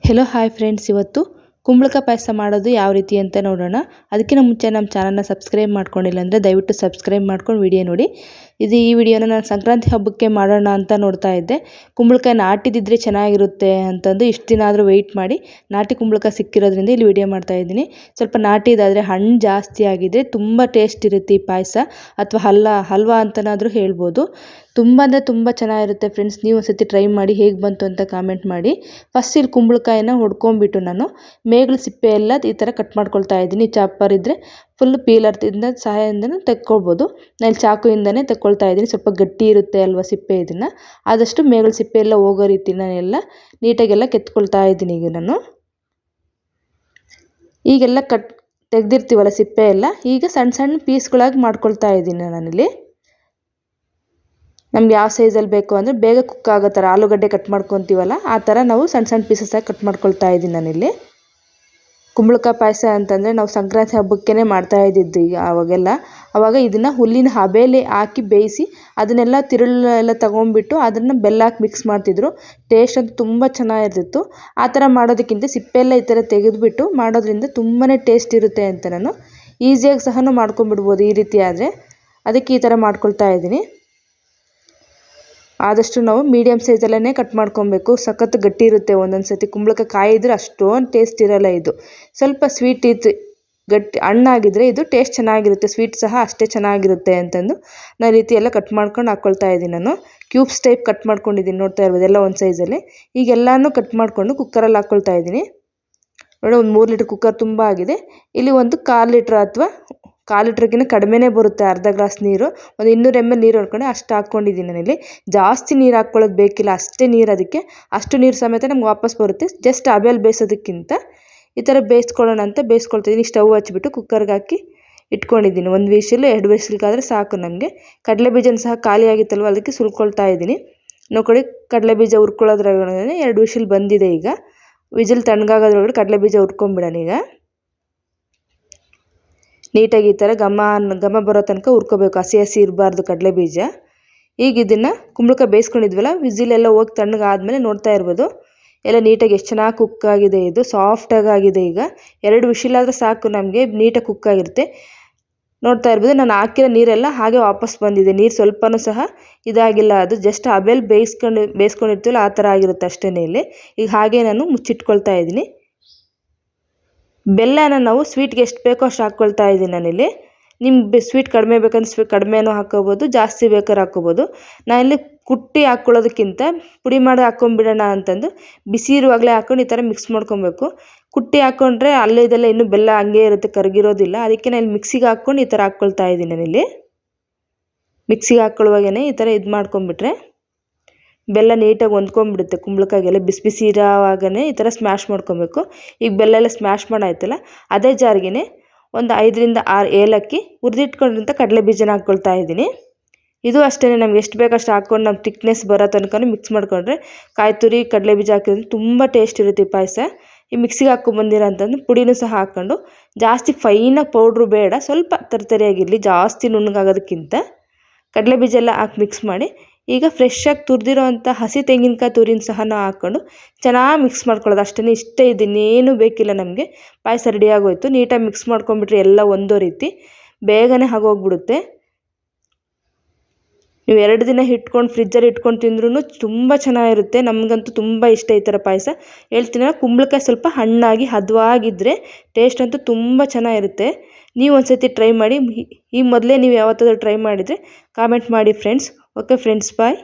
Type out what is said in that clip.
Hello hi friends, ಇವತ್ತು ಕುಂಬಳಕಾಯಿ ಪಾಯಸ ಮಾಡೋದು ಯಾವ ರೀತಿ ಅಂತ ನೋಡೋಣ. ಅದಕ್ಕಿಂತ ಮುಂಚೆ ನಮ್ಮ ಚಾನಲ್ನ ಸಬ್ಸ್ಕ್ರೈಬ್ ಮಾಡ್ಕೊಂಡಿಲ್ಲ ಅಂದರೆ ದಯವಿಟ್ಟು ಸಬ್ಸ್ಕ್ರೈಬ್ ಮಾಡ್ಕೊಂಡು ವಿಡಿಯೋ ನೋಡಿ. ಈ ವಿಡಿಯೋನ ನಾನು ಸಂಕ್ರಾಂತಿ ಹಬ್ಬಕ್ಕೆ ಮಾಡೋಣ ಅಂತ ನೋಡ್ತಾ ಇದ್ದೆ. ಕುಂಬಳಕಾಯಿ ನಾಟಿದಿದ್ರೆ ಚೆನ್ನಾಗಿರುತ್ತೆ ಅಂತಂದು ಇಷ್ಟು ದಿನ ಆದರೂ ವೆಯ್ಟ್ ಮಾಡಿ ನಾಟಿ ಕುಂಬಳಕಾಯಿ ಸಿಕ್ಕಿರೋದ್ರಿಂದ ಇಲ್ಲಿ ವಿಡಿಯೋ ಮಾಡ್ತಾ ಇದ್ದೀನಿ. ಸ್ವಲ್ಪ ನಾಟಿದಾದರೆ ಹಣ್ಣು ಜಾಸ್ತಿ ಆಗಿದೆ ತುಂಬ ಟೇಸ್ಟ್ ಇರುತ್ತೆ ಈ ಪಾಯಸ, ಅಥವಾ ಹಲ್ವಾ ಅಂತನಾದರೂ ಹೇಳ್ಬೋದು. ತುಂಬ ಅಂದರೆ ತುಂಬ ಚೆನ್ನಾಗಿರುತ್ತೆ ಫ್ರೆಂಡ್ಸ್. ನೀವು ಒಂದ್ಸತಿ ಟ್ರೈ ಮಾಡಿ ಹೇಗೆ ಬಂತು ಅಂತ ಕಾಮೆಂಟ್ ಮಾಡಿ. ಫಸ್ಟ್ ಇಲ್ಲಿ ಕುಂಬಳಕಾಯಿನ ಹೊಡ್ಕೊಂಡ್ಬಿಟ್ಟು ನಾನು ಮೇಗಳ ಸಿಪ್ಪೆ ಎಲ್ಲ ಈ ಥರ ಕಟ್ ಮಾಡ್ಕೊಳ್ತಾ ಇದ್ದೀನಿ. ಚಾಪರ್ ಇದ್ದರೆ ಫುಲ್ ಪೀಲರ್ದಿಂದ ಸಹಾಯದಿಂದನೂ ತೆಕ್ಕೊಳ್ಬೋದು. ನಾನು ಚಾಕುಯಿಂದನೇ ತೆಕ್ಕೊಳ್ತಾ ಇದ್ದೀನಿ. ಸ್ವಲ್ಪ ಗಟ್ಟಿ ಇರುತ್ತೆ ಅಲ್ವಾ ಸಿಪ್ಪೆ, ಇದನ್ನು ಆದಷ್ಟು ಮೇಗಳ ಸಿಪ್ಪೆ ಎಲ್ಲ ಹೋಗೋ ರೀತಿ ನಾನೆಲ್ಲ ನೀಟಾಗೆಲ್ಲ ಕೆತ್ಕೊಳ್ತಾ ಇದ್ದೀನಿ. ಈಗೆಲ್ಲ ತೆಗೆದಿರ್ತೀವಲ್ಲ ಸಿಪ್ಪೆ ಎಲ್ಲ, ಈಗ ಸಣ್ಣ ಸಣ್ಣ ಪೀಸ್ಗಳಾಗಿ ಮಾಡ್ಕೊಳ್ತಾ ಇದ್ದೀನಿ ನಾನಿಲ್ಲಿ. ನಮ್ಗೆ ಯಾವ ಸೈಜಲ್ಲಿ ಬೇಕು ಅಂದರೆ ಬೇಗ ಕುಕ್ ಆಗೋ ಥರ ಆಲೂಗಡ್ಡೆ ಕಟ್ ಮಾಡ್ಕೊತೀವಲ್ಲ ಆ ಥರ ನಾವು ಸಣ್ಣ ಸಣ್ಣ ಪೀಸಸ್ಸಾಗಿ ಕಟ್ ಮಾಡ್ಕೊಳ್ತಾ ಇದ್ದೀನಿ ನಾನಿಲ್ಲಿ. ಕುಂಬಳಕಾಯಿ ಪಾಯಸ ಅಂತಂದರೆ ನಾವು ಸಂಕ್ರಾಂತಿ ಹಬ್ಬಕ್ಕೇ ಮಾಡ್ತಾ ಇದ್ದಿದ್ದು. ಆವಾಗ ಇದನ್ನು ಹುಲ್ಲಿನ ಹಬೇಲಿ ಹಾಕಿ ಬೇಯಿಸಿ ಅದನ್ನೆಲ್ಲ ತಿರುಳೆಲ್ಲ ತೊಗೊಂಡ್ಬಿಟ್ಟು ಅದನ್ನು ಬೆಲ್ಲ ಹಾಕಿ ಮಿಕ್ಸ್ ಮಾಡ್ತಿದ್ರು. ಟೇಸ್ಟ್ ಅಂತೂ ತುಂಬ ಚೆನ್ನಾಗಿರ್ತಿತ್ತು. ಆ ಥರ ಮಾಡೋದಕ್ಕಿಂತ ಸಿಪ್ಪೆಲ್ಲ ಈ ಥರ ತೆಗೆದುಬಿಟ್ಟು ಮಾಡೋದ್ರಿಂದ ತುಂಬಾ ಟೇಸ್ಟ್ ಇರುತ್ತೆ ಅಂತ ನಾನು ಈಸಿಯಾಗಿ ಸಹ ಮಾಡ್ಕೊಂಡ್ಬಿಡ್ಬೋದು ಈ ರೀತಿ ಆದರೆ. ಅದಕ್ಕೆ ಈ ಥರ ಮಾಡ್ಕೊಳ್ತಾ ಇದ್ದೀನಿ. ಆದಷ್ಟು ನಾವು ಮೀಡಿಯಮ್ ಸೈಜಲ್ಲೇ ಕಟ್ ಮಾಡ್ಕೊಬೇಕು. ಸಖತ್ತು ಗಟ್ಟಿ ಇರುತ್ತೆ ಒಂದೊಂದು ಸತಿ ಕುಂಬಳಕಾಯಿ ಕಾಯಿ ಇದ್ದರೆ ಅಷ್ಟೊಂದು ಟೇಸ್ಟ್ ಇರೋಲ್ಲ. ಇದು ಸ್ವಲ್ಪ ಸ್ವೀಟ್ ಇತ್ತು, ಗಟ್ಟಿ ಹಣ್ಣಾಗಿದ್ದರೆ ಇದು ಟೇಸ್ಟ್ ಚೆನ್ನಾಗಿರುತ್ತೆ, ಸ್ವೀಟ್ ಸಹ ಅಷ್ಟೇ ಚೆನ್ನಾಗಿರುತ್ತೆ ಅಂತಂದು ನಾನು ರೀತಿ ಎಲ್ಲ ಕಟ್ ಮಾಡ್ಕೊಂಡು ಹಾಕ್ಕೊಳ್ತಾ ಇದ್ದೀನಿ. ನಾನು ಕ್ಯೂಬ್ಸ್ ಟೈಪ್ ಕಟ್ ಮಾಡ್ಕೊಂಡಿದ್ದೀನಿ, ನೋಡ್ತಾ ಇರ್ಬೋದು ಎಲ್ಲ ಒಂದು ಸೈಜಲ್ಲಿ. ಈಗೆಲ್ಲನೂ ಕಟ್ ಮಾಡಿಕೊಂಡು ಕುಕ್ಕರಲ್ಲಿ ಹಾಕ್ಕೊಳ್ತಾ ಇದ್ದೀನಿ. ನೋಡಿ, ಒಂದು 3 ಲೀಟ್ರ್ ಕುಕ್ಕರ್ ತುಂಬ ಆಗಿದೆ. ಇಲ್ಲಿ ಒಂದು 1/4 ಲೀಟ್ರ್ ಅಥವಾ 1/4 ಲೀಟ್ರ್ಗಿಂತ ಕಡಿಮೆನೇ ಬರುತ್ತೆ, ಅರ್ಧ ಗ್ಲಾಸ್ ನೀರು. ಒಂದು 200 ml ನೀರು ಹೊಡ್ಕೊಂಡು ಅಷ್ಟು ಹಾಕ್ಕೊಂಡಿದ್ದೀನಿ ನಾನಿಲ್ಲಿ. ಜಾಸ್ತಿ ನೀರು ಹಾಕ್ಕೊಳ್ಳೋದು ಬೇಕಿಲ್ಲ, ಅಷ್ಟೇ ನೀರು. ಅದಕ್ಕೆ ಅಷ್ಟು ನೀರು ಸಮೇತ ನಮ್ಗೆ ವಾಪಸ್ ಬರುತ್ತೆ. ಜಸ್ಟ್ ಹಬೆಯಲ್ಲಿ ಬೇಯಿಸೋದಕ್ಕಿಂತ ಈ ಥರ ಬೇಯಿಸ್ಕೊಳ್ಳೋಣ ಅಂತ ಬೇಯಿಸ್ಕೊಳ್ತಿದ್ದೀನಿ. ಸ್ಟವ್ ಹಚ್ಬಿಟ್ಟು ಕುಕ್ಕರ್ಗೆ ಹಾಕಿ ಇಟ್ಕೊಂಡಿದ್ದೀನಿ. 1 ವಿಶಿಲ್ 2 ವಿಶಿಲ್ಗಾದರೆ ಸಾಕು ನಮಗೆ. ಕಡಲೆಬೀಜನ ಸಹ ಖಾಲಿ ಆಗಿತ್ತಲ್ವ, ಅದಕ್ಕೆ ಸುಲ್ಕೊಳ್ತಾ ಇದ್ದೀನಿ. ನೋಡಿ, ಕಡಲೆಬೀಜ ಹುರ್ಕೊಳ್ಳೋದ್ರೊಳಗಡೆ 2 ವಿಶಿಲ್ ಬಂದಿದೆ. ಈಗ ವಿಜಿಲ್ ತಣ್ಣಗಾಗೋದ್ರೊಳಗಡೆ ಕಡಲೆಬೀಜ ಹುರ್ಕೊಂಬಿಡೋಣ. ಈಗ ನೀಟಾಗಿ ಈ ಥರ ಘಮ ಬರೋ ತನಕ ಹುರ್ಕೋಬೇಕು, ಹಸಿ ಇರಬಾರ್ದು ಕಡಲೆಬೀಜ. ಈಗ ಇದನ್ನು ಕುಂಬಳಕಾಯಿ ಬೇಯಿಸ್ಕೊಂಡಿದ್ವಲ್ಲ, ವಿಜಿಲೆಲ್ಲ ಹೋಗಿ ತಣ್ಣಗಾದ್ಮೇಲೆ ನೋಡ್ತಾ ಇರ್ಬೋದು ಎಲ್ಲ ನೀಟಾಗಿ ಎಷ್ಟು ಚೆನ್ನಾಗಿ ಕುಕ್ ಆಗಿದೆ. ಇದು ಸಾಫ್ಟಾಗಿ ಆಗಿದೆ. ಈಗ 2 ವಿಶಿಲಾದರೆ ಸಾಕು ನಮಗೆ, ನೀಟಾಗಿ ಕುಕ್ ಆಗಿರುತ್ತೆ. ನೋಡ್ತಾ ಇರ್ಬೋದು ನಾನು ಹಾಕಿರೋ ನೀರೆಲ್ಲ ಹಾಗೆ ವಾಪಸ್ ಬಂದಿದೆ. ನೀರು ಸ್ವಲ್ಪನೂ ಸಹ ಇದಾಗಿಲ್ಲ, ಅದು ಜಸ್ಟ್ ಹಬೆಯಲ್ಲಿ ಬೇಯಿಸ್ಕೊಂಡಿರ್ತೀವಲ್ಲ ಆ ಥರ ಆಗಿರುತ್ತೆ ಅಷ್ಟೇ. ಇಲ್ಲಿ ಈಗ ಹಾಗೆ ನಾನು ಮುಚ್ಚಿಟ್ಕೊಳ್ತಾ ಇದ್ದೀನಿ. ಬೆಲ್ಲನ ನಾವು ಸ್ವೀಟ್ಗೆ ಎಷ್ಟು ಬೇಕೋ ಅಷ್ಟು ಹಾಕ್ಕೊಳ್ತಾ ಇದ್ದೀನಿ ನಾನಿಲ್ಲಿ. ನಿಮ್ಗೆ ಸ್ವೀಟ್ ಕಡಿಮೆ ಬೇಕಂದ್ರೆ ಕಡಿಮೆನೂ ಹಾಕ್ಕೋಬೋದು, ಜಾಸ್ತಿ ಬೇಕಾದ್ರೆ ಹಾಕ್ಕೋಬೋದು. ನಾನಿಲ್ಲಿ ಕುಟ್ಟಿ ಹಾಕ್ಕೊಳ್ಳೋದಕ್ಕಿಂತ ಪುಡಿ ಮಾಡಿ ಹಾಕ್ಕೊಂಬಿಡೋಣ ಅಂತಂದು ಬಿಸಿ ಇರುವಾಗಲೇ ಹಾಕ್ಕೊಂಡು ಈ ಥರ ಮಿಕ್ಸ್ ಮಾಡ್ಕೊಬೇಕು. ಕುಟ್ಟಿ ಹಾಕ್ಕೊಂಡ್ರೆ ಅಲ್ಲೇ ಇದೆಲ್ಲ ಇನ್ನೂ ಬೆಲ್ಲ ಹಂಗೆ ಇರುತ್ತೆ, ಕರಗಿರೋದಿಲ್ಲ. ಅದಕ್ಕೆ ನಾನು ಮಿಕ್ಸಿಗೆ ಹಾಕ್ಕೊಂಡು ಈ ಥರ ಹಾಕ್ಕೊಳ್ತಾ ಇದ್ದೀನಿ ನಾನಿಲ್ಲಿ. ಮಿಕ್ಸಿಗೆ ಹಾಕ್ಕೊಳ್ಳುವಾಗೇ ಈ ಥರ ಇದು ಮಾಡ್ಕೊಂಬಿಟ್ರೆ ಬೆಲ್ಲ ನೀಟಾಗಿ ಹೊಂದ್ಕೊಂಡ್ಬಿಡುತ್ತೆ. ಕುಂಬಳಕಾಯಿಗೆಲ್ಲ ಬಿಸಿ ಬಿಸಿ ಇರೋವಾಗೇ ಈ ಥರ ಸ್ಮ್ಯಾಶ್ ಮಾಡ್ಕೊಬೇಕು. ಈಗ ಬೆಲ್ಲ ಎಲ್ಲ ಸ್ಮ್ಯಾಶ್ ಮಾಡಾಯ್ತಲ್ಲ, ಅದೇ ಜಾರ್ಗೆ ಒಂದು 5 ರಿಂದ 6 ಏಲಕ್ಕಿ, ಹುರಿದಿಟ್ಕೊಂಡಿರೋಂಥ ಕಡಲೆ ಬೀಜನ ಹಾಕ್ಕೊಳ್ತಾ ಇದ್ದೀನಿ. ಇದು ಅಷ್ಟೇ, ನಮ್ಗೆ ಎಷ್ಟು ಬೇಕಷ್ಟು ಹಾಕ್ಕೊಂಡು ನಮ್ಮ ಥಿಕ್ನೆಸ್ ಬರೋ ತನಕ ಮಿಕ್ಸ್ ಮಾಡಿಕೊಂಡ್ರೆ ಕಾಯಿ ತುರಿ ಕಡಲೆ ಬೀಜ ಹಾಕಿದ್ರೆ ತುಂಬ ಟೇಸ್ಟ್ ಇರುತ್ತೆ ಈ ಪಾಯಸ. ಈ ಮಿಕ್ಸಿಗೆ ಹಾಕ್ಕೊಂಬಂದಿರೋ ಅಂತಂದು ಪುಡಿನೂ ಸಹ ಹಾಕ್ಕೊಂಡು, ಜಾಸ್ತಿ ಫೈನಾಗಿ ಪೌಡ್ರು ಬೇಡ, ಸ್ವಲ್ಪ ತರಿಯಾಗಿರಲಿ, ಜಾಸ್ತಿ ನುಣ್ಣಗಾಗೋದಕ್ಕಿಂತ. ಕಡಲೆ ಬೀಜ ಎಲ್ಲ ಹಾಕಿ ಮಿಕ್ಸ್ ಮಾಡಿ ಈಗ ಫ್ರೆಶ್ಶಾಗಿ ತುರಿದಿರೋ ಅಂಥ ಹಸಿ ತೆಂಗಿನಕಾಯಿ ತುರಿನ ಸಹ ನಾವು ಹಾಕ್ಕೊಂಡು ಚೆನ್ನಾಗಿ ಮಿಕ್ಸ್ ಮಾಡ್ಕೊಳ್ಳೋದು ಅಷ್ಟೇ. ಇಷ್ಟೇ, ಇದನ್ನೇನು ಬೇಕಿಲ್ಲ ನಮಗೆ. ಪಾಯಸ ರೆಡಿಯಾಗೋಯ್ತು. ನೀಟಾಗಿ ಮಿಕ್ಸ್ ಮಾಡ್ಕೊಂಬಿಟ್ರೆ ಎಲ್ಲ ಒಂದೋ ರೀತಿ ಬೇಗನೆ ಆಗೋಗ್ಬಿಡುತ್ತೆ. ನೀವು 2 ದಿನ ಇಟ್ಕೊಂಡು ಫ್ರಿಜ್ಜಲ್ಲಿ ಇಟ್ಕೊಂಡು ತಿಂದ್ರೂ ತುಂಬ ಚೆನ್ನಾಗಿರುತ್ತೆ. ನಮಗಂತೂ ತುಂಬ ಇಷ್ಟ ಈ ಥರ ಪಾಯಸ. ಹೇಳ್ತೀನಲ್ಲ, ಕುಂಬಳಕಾಯಿ ಸ್ವಲ್ಪ ಹಣ್ಣಾಗಿ ಹದವಾಗಿದ್ದರೆ ಟೇಸ್ಟ್ ಅಂತೂ ತುಂಬ ಚೆನ್ನಾಗಿರುತ್ತೆ. ನೀವು ಒಂದ್ಸತಿ ಟ್ರೈ ಮಾಡಿ. ಈ ಮೊದಲೇ ನೀವು ಯಾವತ್ತಾದ್ರೂ ಟ್ರೈ ಮಾಡಿದರೆ ಕಾಮೆಂಟ್ ಮಾಡಿ ಫ್ರೆಂಡ್ಸ್. ಓಕೆ ಫ್ರೆಂಡ್ಸ್, ಬಾಯ್.